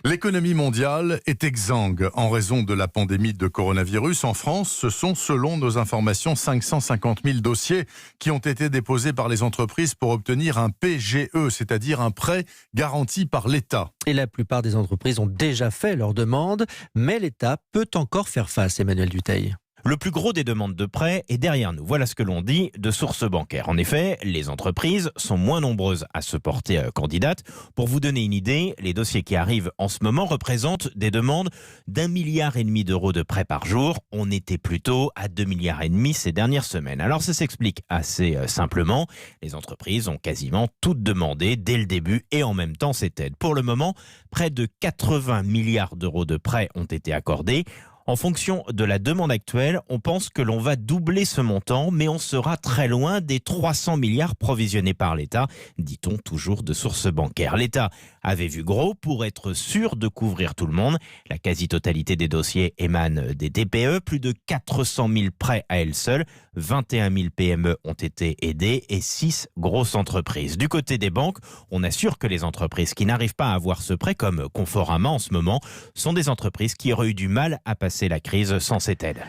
L'économie mondiale est exsangue en raison de la pandémie de coronavirus. En France, ce sont, selon nos informations, 550 000 dossiers qui ont été déposés par les entreprises pour obtenir un PGE, c'est-à-dire un prêt garanti par l'État. Et la plupart des entreprises ont déjà fait leur demande, mais l'État peut encore faire face, Emmanuel Dutheil. Le plus gros des demandes de prêts est derrière nous. Voilà ce que l'on dit de sources bancaires. En effet, les entreprises sont moins nombreuses à se porter candidates. Pour vous donner une idée, les dossiers qui arrivent en ce moment représentent des demandes d'1,5 milliard d'euros de prêts par jour. On était plutôt à 2,5 milliards ces dernières semaines. Alors ça s'explique assez simplement. Les entreprises ont quasiment toutes demandé dès le début et en même temps cette aide. Pour le moment, près de 80 milliards d'euros de prêts ont été accordés. En fonction de la demande actuelle, on pense que l'on va doubler ce montant, mais on sera très loin des 300 milliards provisionnés par l'État, dit-on toujours de sources bancaires. L'État avait vu gros pour être sûr de couvrir tout le monde. La quasi-totalité des dossiers émanent des TPE, plus de 400 000 prêts à elles seules, 21 000 PME ont été aidées et 6 grosses entreprises. Du côté des banques, on assure que les entreprises qui n'arrivent pas à avoir ce prêt, comme Conforama en ce moment, sont des entreprises qui auraient eu du mal à passer la crise sans cette aide.